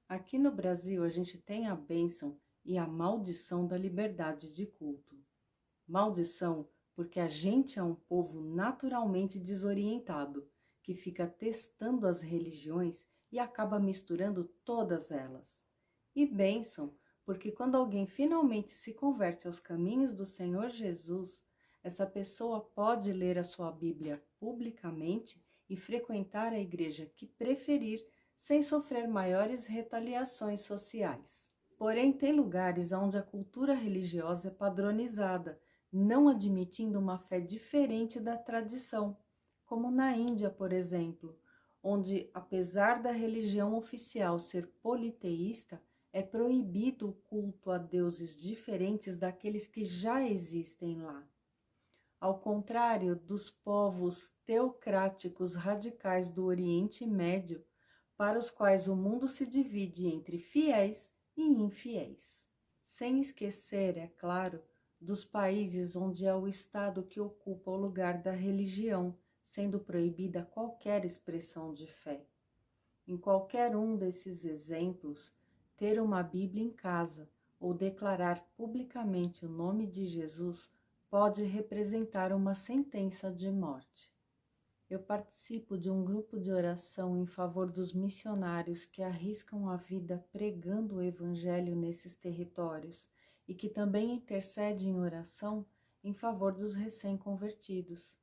Aqui no Brasil, a gente tem a bênção e a maldição da liberdade de culto. Maldição porque a gente é um povo naturalmente desorientado, que fica testando as religiões e acaba misturando todas elas. E bênção porque quando alguém finalmente se converte aos caminhos do Senhor Jesus, essa pessoa pode ler a sua Bíblia publicamente e frequentar a igreja que preferir, sem sofrer maiores retaliações sociais. Porém, tem lugares onde a cultura religiosa é padronizada, não admitindo uma fé diferente da tradição, como na Índia, por exemplo, onde, apesar da religião oficial ser politeísta, é proibido o culto a deuses diferentes daqueles que já existem lá. Ao contrário dos povos teocráticos radicais do Oriente Médio, para os quais o mundo se divide entre fiéis e infiéis. Sem esquecer, é claro, dos países onde é o Estado que ocupa o lugar da religião, sendo proibida qualquer expressão de fé. Em qualquer um desses exemplos, ter uma Bíblia em casa ou declarar publicamente o nome de Jesus pode representar uma sentença de morte. Eu participo de um grupo de oração em favor dos missionários que arriscam a vida pregando o Evangelho nesses territórios e que também intercede em oração em favor dos recém-convertidos.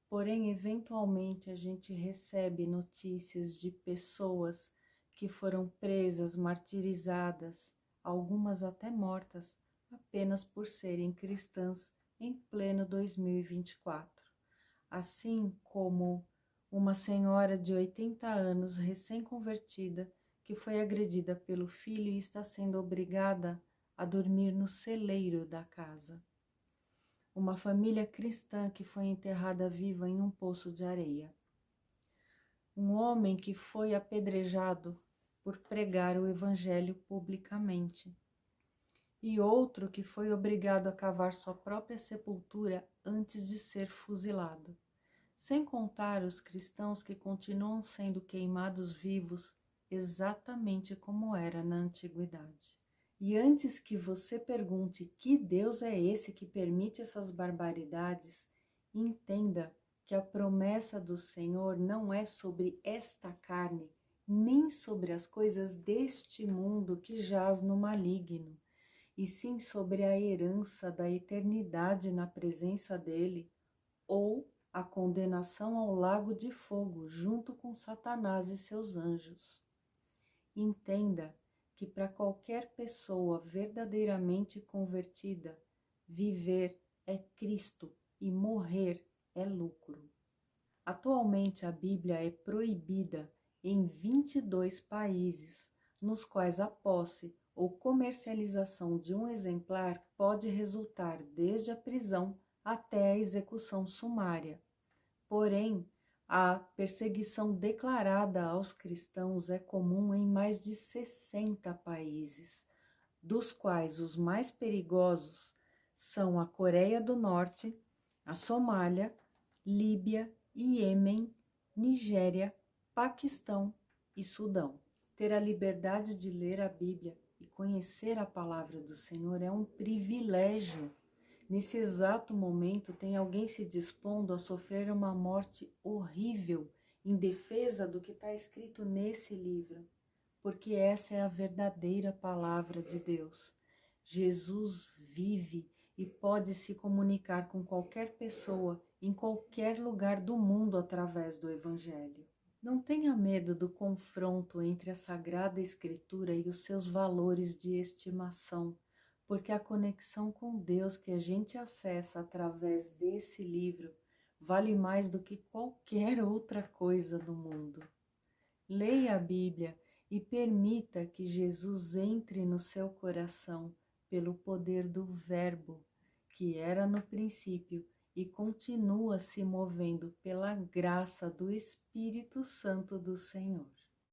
Porém, eventualmente a gente recebe notícias de pessoas que foram presas, martirizadas, algumas até mortas, apenas por serem cristãs em pleno 2024. Assim como uma senhora de 80 anos recém-convertida que foi agredida pelo filho e está sendo obrigada a dormir no celeiro da casa. Uma família cristã que foi enterrada viva em um poço de areia. Um homem que foi apedrejado por pregar o evangelho publicamente. E outro que foi obrigado a cavar sua própria sepultura antes de ser fuzilado. Sem contar os cristãos que continuam sendo queimados vivos exatamente como era na antiguidade. E antes que você pergunte que Deus é esse que permite essas barbaridades, entenda que a promessa do Senhor não é sobre esta carne, nem sobre as coisas deste mundo que jaz no maligno, e sim sobre a herança da eternidade na presença dele, ou a condenação ao lago de fogo junto com Satanás e seus anjos. Entenda que para qualquer pessoa verdadeiramente convertida, viver é Cristo e morrer é lucro. Atualmente a Bíblia é proibida em 22 países, nos quais a posse ou comercialização de um exemplar pode resultar desde a prisão até a execução sumária. Porém, a perseguição declarada aos cristãos é comum em mais de 60 países, dos quais os mais perigosos são a Coreia do Norte, a Somália, Líbia, Iêmen, Nigéria, Paquistão e Sudão. Ter a liberdade de ler a Bíblia e conhecer a palavra do Senhor é um privilégio. Nesse exato momento, tem alguém se dispondo a sofrer uma morte horrível em defesa do que está escrito nesse livro, porque essa é a verdadeira palavra de Deus. Jesus vive e pode se comunicar com qualquer pessoa em qualquer lugar do mundo através do Evangelho. Não tenha medo do confronto entre a Sagrada Escritura e os seus valores de estimação, porque a conexão com Deus que a gente acessa através desse livro vale mais do que qualquer outra coisa no mundo. Leia a Bíblia e permita que Jesus entre no seu coração pelo poder do Verbo, que era no princípio e continua se movendo pela graça do Espírito Santo do Senhor.